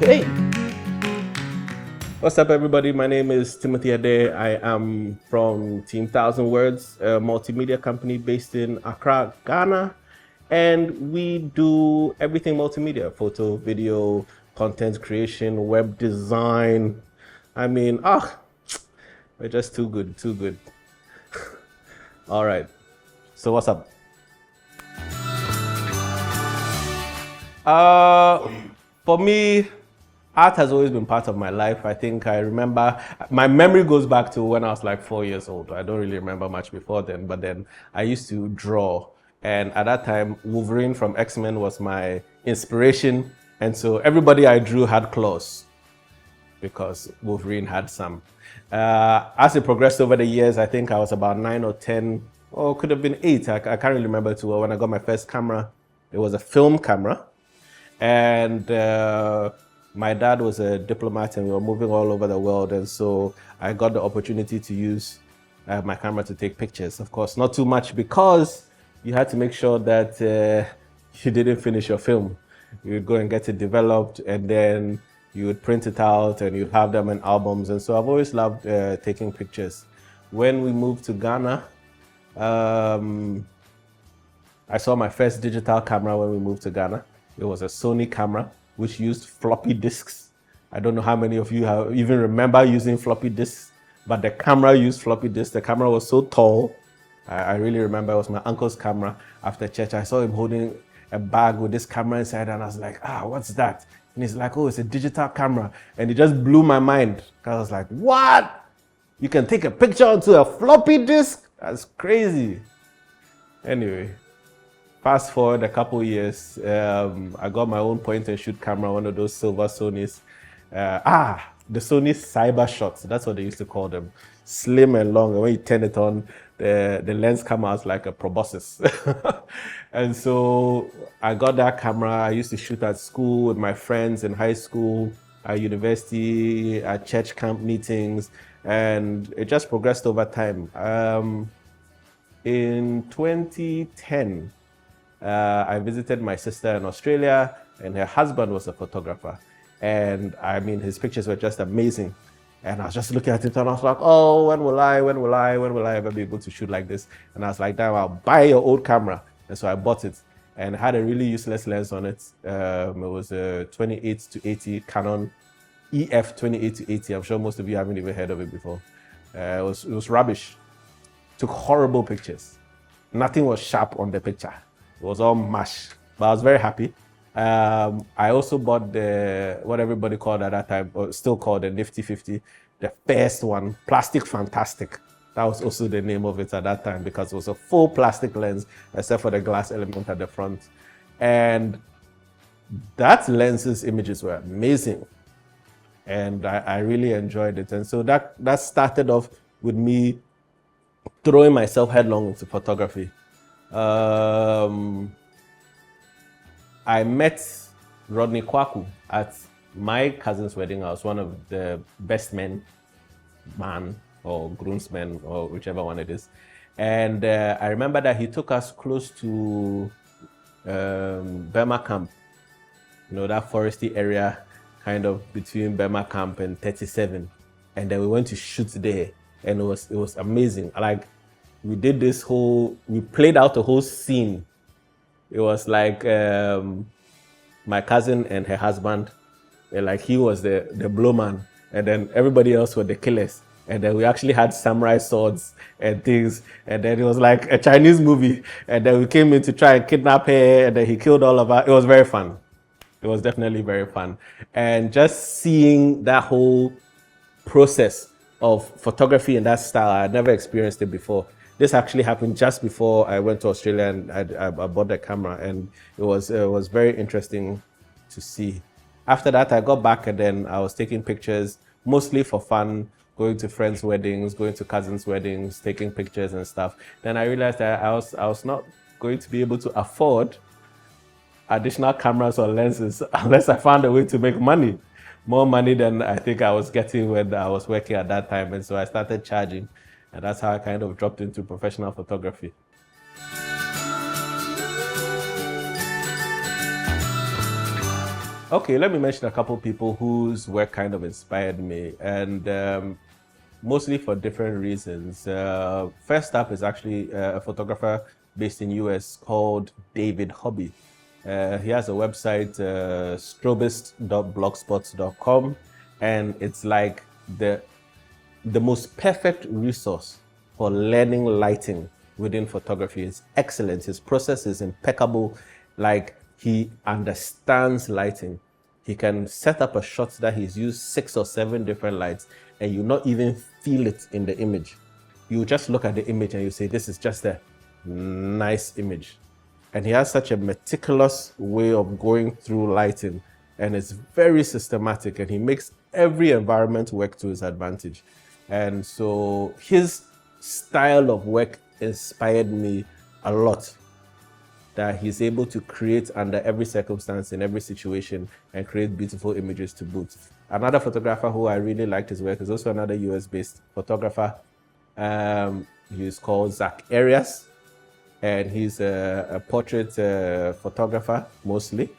Hey, what's up, everybody? My name is Timothy Ade. I am from Team Thousand Words, a multimedia company based in Accra, Ghana. And we do everything multimedia: photo, video, content creation, web design. I mean, we're just too good, too good. All right. So, what's up? For me, art has always been part of my life. I think I remember, my memory goes back to when I was like 4 years old. I don't really remember much before then, but then I used to draw. And at that time, Wolverine from X-Men was my inspiration. And so everybody I drew had claws because Wolverine had some. As it progressed over the years, I think I was about 9 or 10, or could have been 8. I can't really remember too well. When I got my first camera, it was a film camera. And my dad was a diplomat and we were moving all over the world. And so I got the opportunity to use my camera to take pictures. Of course, not too much because you had to make sure that you didn't finish your film. You would go and get it developed and then you would print it out and you'd have them in albums. And so I've always loved taking pictures. When we moved to Ghana, I saw my first digital camera when we moved to Ghana. It was a Sony camera, which used floppy disks. I don't know how many of you even remember using floppy disks, but the camera used floppy disks. The camera was so tall. I really remember it was my uncle's camera. After church, I saw him holding a bag with this camera inside, and I was like, what's that? And he's like, oh, it's a digital camera. And it just blew my mind. I was like, what? You can take a picture onto a floppy disk? That's crazy. Anyway. Fast forward a couple years, I got my own point and shoot camera, one of those silver Sonys. The Sony Cyber Shots, that's what they used to call them. Slim and long, and when you turn it on, the lens comes out like a proboscis. And so I got that camera. I used to shoot at school with my friends in high school, at university, at church camp meetings, and it just progressed over time. In 2010, I visited my sister in Australia, and her husband was a photographer. And I mean, his pictures were just amazing. And I was just looking at it and I was like, oh, when will I ever be able to shoot like this? And I was like, damn, I'll buy your old camera. And so I bought it and had a really useless lens on it. It was a 28-80 Canon EF 28-80. I'm sure most of you haven't even heard of it before. It was rubbish. Took horrible pictures. Nothing was sharp on the picture. It was all mush, but I was very happy. I also bought what everybody called at that time, or still called the Nifty 50, the first one, Plastic Fantastic. That was also the name of it at that time because it was a full plastic lens, except for the glass element at the front. And that lens's images were amazing. And I really enjoyed it. And so that started off with me throwing myself headlong into photography. I met Rodney Kwaku at my cousin's wedding. I was one of the best man or groomsmen or whichever one it is. And I remember that he took us close to Burma Camp, that foresty area kind of between Burma Camp and 37. And then we went to shoot there and it was amazing. Like, we played out the whole scene. It was like my cousin and her husband, like he was the blowman, and then everybody else were the killers. And then we actually had samurai swords and things. And then it was like a Chinese movie. And then we came in to try and kidnap her, and then he killed all of us. It was very fun. It was definitely very fun. And just seeing that whole process of photography in that style, I had never experienced it before. This actually happened just before I went to Australia and I bought the camera, and it was very interesting to see. After that, I got back and then I was taking pictures, mostly for fun, going to friends' weddings, going to cousins' weddings, taking pictures and stuff. Then I realized that I was not going to be able to afford additional cameras or lenses unless I found a way to make money, more money than I think I was getting when I was working at that time. And so I started charging. And that's how I kind of dropped into professional photography. Okay, let me mention a couple people whose work kind of inspired me, and mostly for different reasons. First up is actually a photographer based in US called David Hobby. He has a website, strobist.blogspot.com, and it's like the most perfect resource for learning lighting within photography. It's excellent. His process is impeccable. Like, he understands lighting. He can set up a shot that he's used 6 or 7 different lights and you not even feel it in the image. You just look at the image and you say, this is just a nice image. And he has such a meticulous way of going through lighting, and it's very systematic, and he makes every environment work to his advantage. And so his style of work inspired me a lot, that he's able to create under every circumstance, in every situation, and create beautiful images to boot. Another photographer who I really liked his work is also another US-based photographer. He's called Zach Arias, and he's a portrait photographer mostly.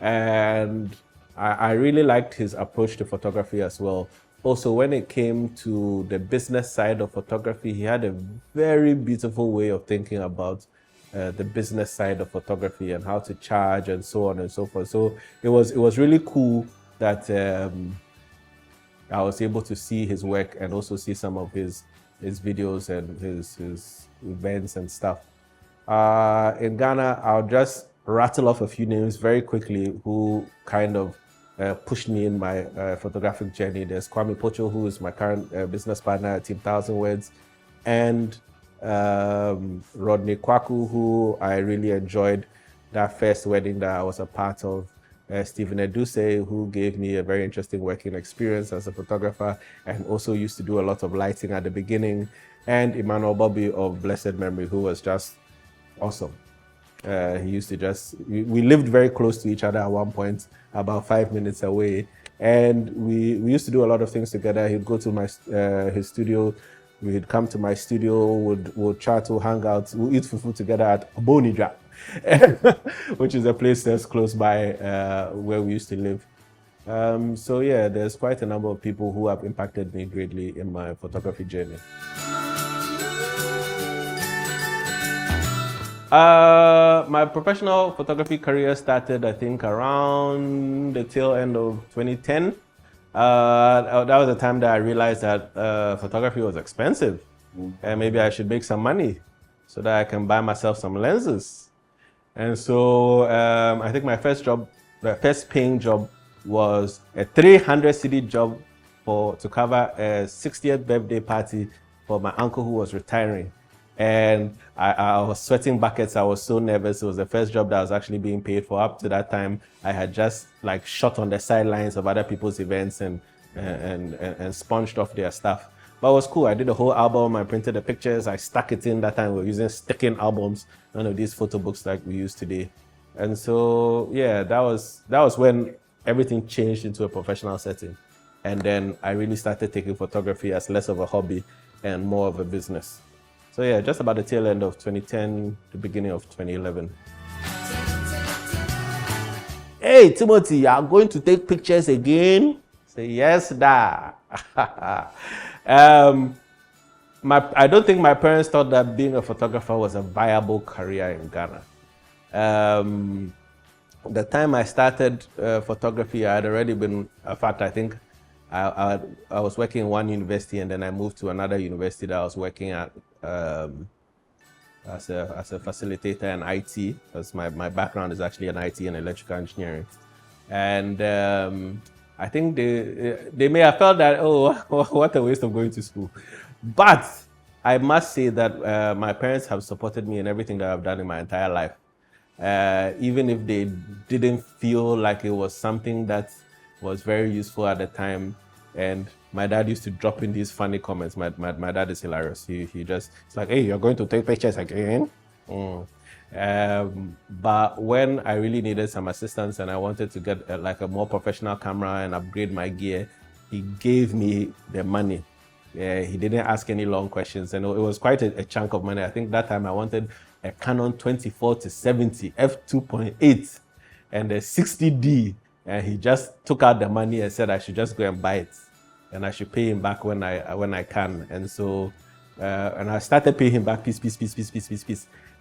And I really liked his approach to photography as well. Also, when it came to the business side of photography, he had a very beautiful way of thinking about the business side of photography and how to charge and so on and so forth. So it was really cool that I was able to see his work and also see some of his videos and his events and stuff. In Ghana, I'll just rattle off a few names very quickly who kind of pushed me in my photographic journey. There's Kwame Pocho, who is my current business partner at Team 1000 Words, and Rodney Kwaku, who I really enjoyed that first wedding that I was a part of. Stephen Eduse, who gave me a very interesting working experience as a photographer and also used to do a lot of lighting at the beginning. And Emmanuel Bobby of blessed memory, who was just awesome. He used to just, we lived very close to each other at one point, about 5 minutes away. And we used to do a lot of things together. He'd go to his studio. We'd come to my studio, would chat, we'd hang out, we'd eat fufu together at Abonija, which is a place that's close by where we used to live. So yeah, there's quite a number of people who have impacted me greatly in my photography journey. My professional photography career started, I think, around the tail end of 2010. That was the time that I realized that photography was expensive, and maybe I should make some money so that I can buy myself some lenses. And so I think my first paying job was a 300 cedi job to cover a 60th birthday party for my uncle who was retiring. And I was sweating buckets. I was so nervous. It was the first job that I was actually being paid for. Up to that time, I had just like shot on the sidelines of other people's events and sponged off their stuff. But it was cool. I did a whole album. I printed the pictures. I stuck it in. That time we were using sticking albums, none of these photo books like we use today. And so yeah, that was when everything changed into a professional setting. And then I really started taking photography as less of a hobby and more of a business. So yeah, just about the tail end of 2010, the beginning of 2011. Hey, Timothy, you are going to take pictures again? Say, yes, da. I don't think my parents thought that being a photographer was a viable career in Ghana. The time I started photography, I had already been, in fact, I think I was working in one university and then I moved to another university that I was working at as a facilitator in IT, because my background is actually in IT and electrical engineering. And I think they may have felt that, oh, what a waste of going to school. But I must say that my parents have supported me in everything that I've done in my entire life. Even if they didn't feel like it was something that was very useful at the time. And my dad used to drop in these funny comments. My dad is hilarious. It's like, hey, you're going to take pictures again? But when I really needed some assistance and I wanted to get a more professional camera and upgrade my gear, he gave me the money. He didn't ask any long questions, and it was quite a chunk of money. I think that time I wanted a Canon 24-70 f2.8 and a 60D And he just took out the money and said I should just go and buy it, and I should pay him back when I can. And so, and I started paying him back piece.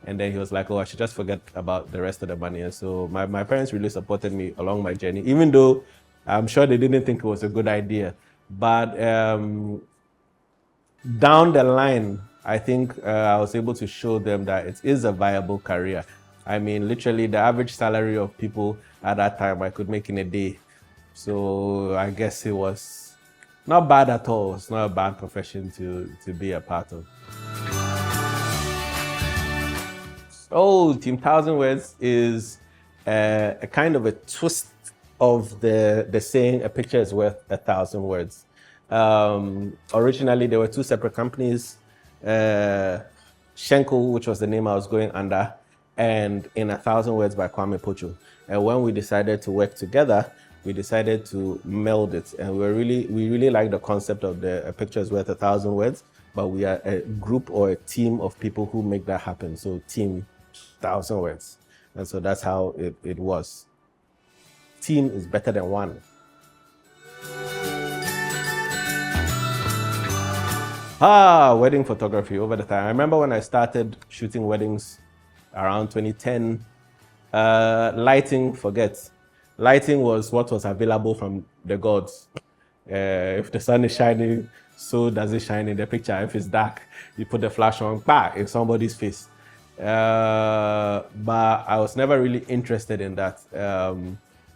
And then he was like, oh, I should just forget about the rest of the money. And so my parents really supported me along my journey, even though I'm sure they didn't think it was a good idea. But down the line, I think I was able to show them that it is a viable career. I mean, literally the average salary of people at that time I could make in a day. So I guess it was not bad at all. It's not a bad profession to be a part of. Oh, Team 1,000 Words is a kind of a twist of the saying, a picture is worth 1,000 words. Originally, there were two separate companies, Schenkel, which was the name I was going under, and In 1,000 Words by Kwame Pocho. And when we decided to work together, we decided to meld it. And we really like the concept of a picture is worth 1,000 words, but we are a group or a team of people who make that happen. So Team 1,000 Words. And so that's how it was. Team is better than one. Wedding photography over the time. I remember when I started shooting weddings around 2010, lighting, forget. Lighting was what was available from the gods. If the sun is shining, so does it shine in the picture. If it's dark, you put the flash on, in somebody's face. But I was never really interested in that.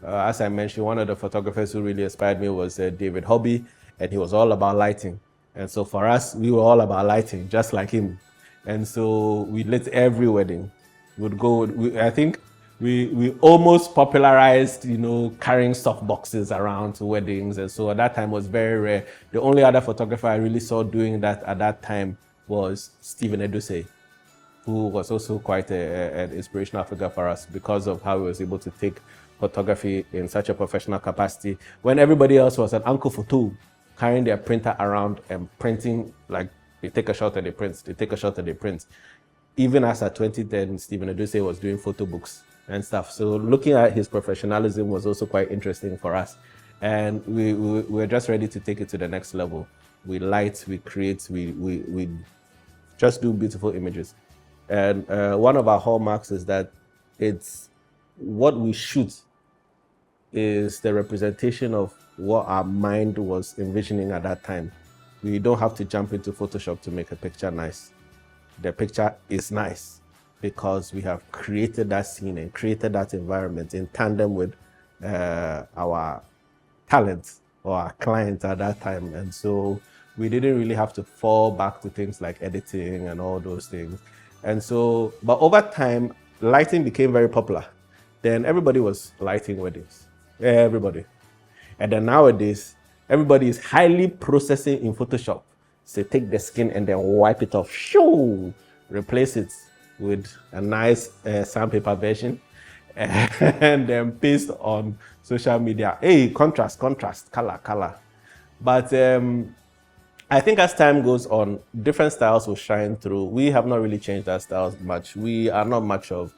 As I mentioned, one of the photographers who really inspired me was David Hobby, and he was all about lighting. And so for us, we were all about lighting, just like him. And so we lit every wedding. I think we almost popularized, carrying soft boxes around to weddings. And so at that time was very rare. The only other photographer I really saw doing that at that time was Stephen Edusei, who was also quite an inspirational figure for us because of how he was able to take photography in such a professional capacity when everybody else was an uncle photo, carrying their printer around and printing, like they take a shot and they print, they take a shot and they print. Even as at 2010, Stephen Edusei was doing photo books and stuff. So looking at his professionalism was also quite interesting for us. And we were just ready to take it to the next level. We light, we create, we just do beautiful images. And one of our hallmarks is that it's what we shoot is the representation of what our mind was envisioning at that time. We don't have to jump into Photoshop to make a picture nice. The picture is nice because we have created that scene and created that environment in tandem with our talent or our clients at that time. And so we didn't really have to fall back to things like editing and all those things. And so, but over time, lighting became very popular. Then everybody was lighting weddings, everybody. And then nowadays, everybody is highly processing in Photoshop. So take the skin and then wipe it off, replace it with a nice sandpaper version, and then paste on social media. Hey, contrast, color. But I think as time goes on, different styles will shine through. We have not really changed our styles much. We are not much of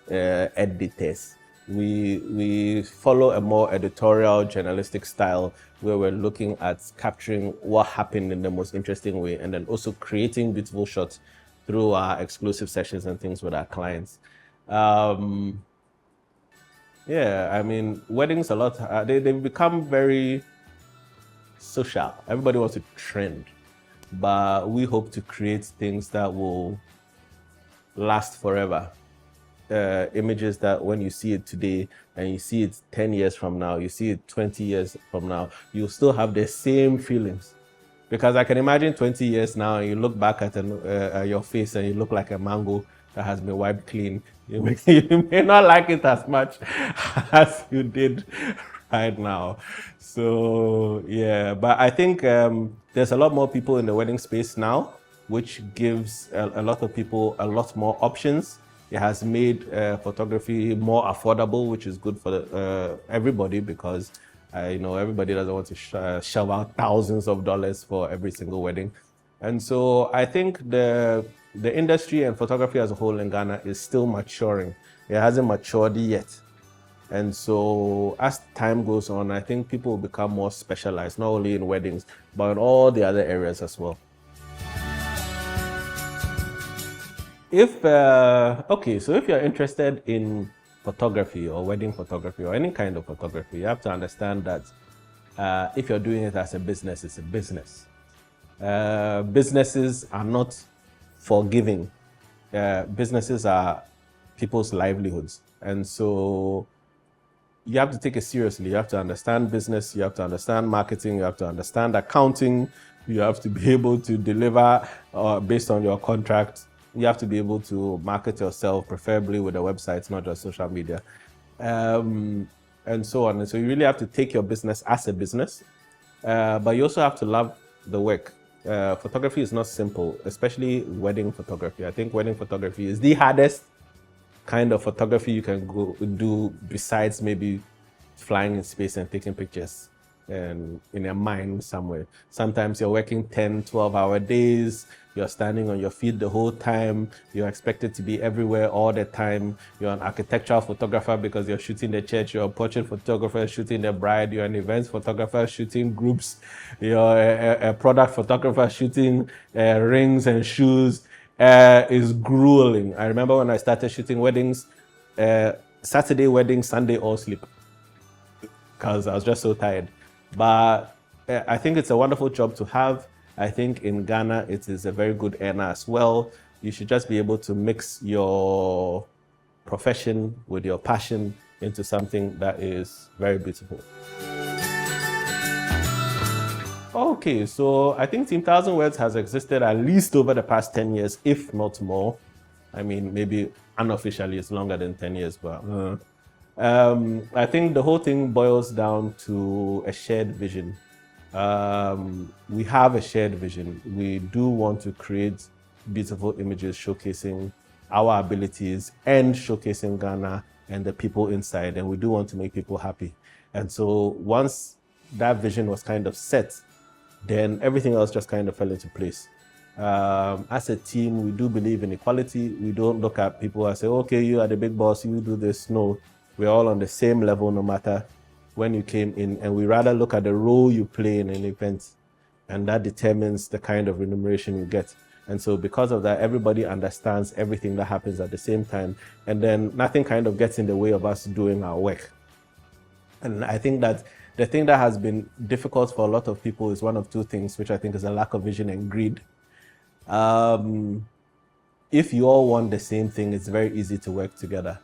editors. We follow a more editorial, journalistic style where we're looking at capturing what happened in the most interesting way and then also creating beautiful shots through our exclusive sessions and things with our clients. Yeah, I mean, weddings a lot, they've become very social. Everybody wants to trend, but we hope to create things that will last forever. Images that when you see it today and you see it 10 years from now, you see it 20 years from now, you'll still have the same feelings. Because I can imagine 20 years now, and you look back at your face and you look like a mango that has been wiped clean. You may not like it as much as you did right now. So yeah, but I think there's a lot more people in the wedding space now, which gives a lot of people a lot more options. It has made photography more affordable, which is good for everybody because everybody doesn't want to shell out thousands of dollars for every single wedding. And so I think the industry and photography as a whole in Ghana is still maturing. It hasn't matured yet. And so as time goes on, I think people will become more specialized, not only in weddings, but in all the other areas as well. Okay, so if you're interested in photography or wedding photography or any kind of photography, you have to understand that if you're doing it as a business, it's a business. Businesses are not for giving. Businesses are people's livelihoods. And so you have to take it seriously. You have to understand business, you have to understand marketing, you have to understand accounting, you have to be able to deliver based on your contract. You have to be able to market yourself, preferably with a website, not just social media, and so on. And so you really have to take your business as a business, but you also have to love the work. Photography is not simple, especially wedding photography. I think wedding photography is the hardest kind of photography you can go do, besides maybe flying in space and taking pictures and in a mine somewhere. Sometimes you're working 10, 12-hour days, you're standing on your feet the whole time, you're expected to be everywhere all the time. You're an architectural photographer because you're shooting the church, you're a portrait photographer shooting the bride, you're an events photographer shooting groups, you're a product photographer shooting rings and shoes. Is grueling. I remember when I started shooting weddings, Saturday wedding, Sunday all sleep, because I was just so tired. But I think it's a wonderful job to have. I think in Ghana, it is a very good earner as well. You should just be able to mix your profession with your passion into something that is very beautiful. Okay, so I think Team Thousand Words has existed at least over the past 10 years, if not more. I mean, maybe unofficially it's longer than 10 years, but I think the whole thing boils down to a shared vision. We have a shared vision. We do want to create beautiful images showcasing our abilities and showcasing Ghana and the people inside, and we do want to make people happy. And so once that vision was kind of set, then everything else just kind of fell into place. As a team, we do believe in equality. We don't look at people and say, okay, you are the big boss, you do this. No, we're all on the same level no matter when you came in, and we rather look at the role you play in an event, and that determines the kind of remuneration you get. And so because of that, everybody understands everything that happens at the same time, and then nothing kind of gets in the way of us doing our work. And I think that the thing that has been difficult for a lot of people is one of two things, which I think is a lack of vision and greed. If you all want the same thing, it's very easy to work together.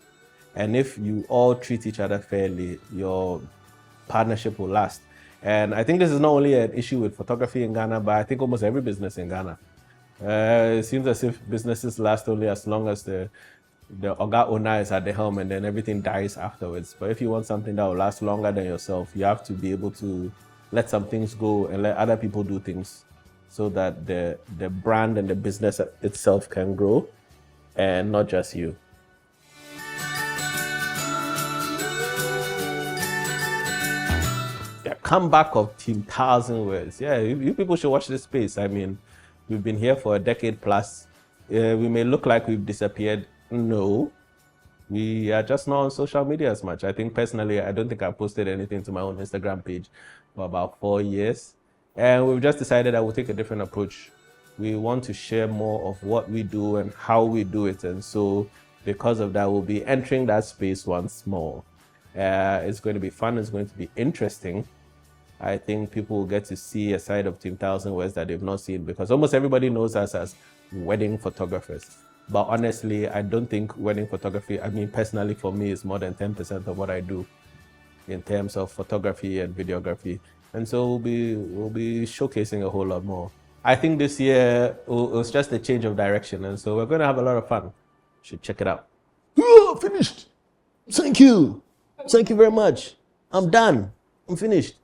And if you all treat each other fairly, your partnership will last. And I think this is not only an issue with photography in Ghana, but I think almost every business in Ghana. It seems as if businesses last only as long as the Oga owner is at the helm, and then everything dies afterwards. But if you want something that will last longer than yourself, you have to be able to let some things go and let other people do things, so that the brand and the business itself can grow, and not just you. The comeback of Team Thousand Words. Yeah, you people should watch this space. I mean, we've been here for a decade plus. We may look like we've disappeared. No, we are just not on social media as much. I think personally, I don't think I posted anything to my own Instagram page for about 4 years. And we've just decided that we'll take a different approach. We want to share more of what we do and how we do it. And so because of that, we'll be entering that space once more. It's going to be fun. It's going to be interesting. I think people will get to see a side of Team Thousand Words that they've not seen, because almost everybody knows us as wedding photographers. But honestly, I don't think wedding photography, I mean, personally for me, is more than 10% of what I do in terms of photography and videography. And so we'll be showcasing a whole lot more. I think this year it was just a change of direction, and so we're going to have a lot of fun. You should check it out. Oh, finished. Thank you. Thank you very much. I'm done. I'm finished.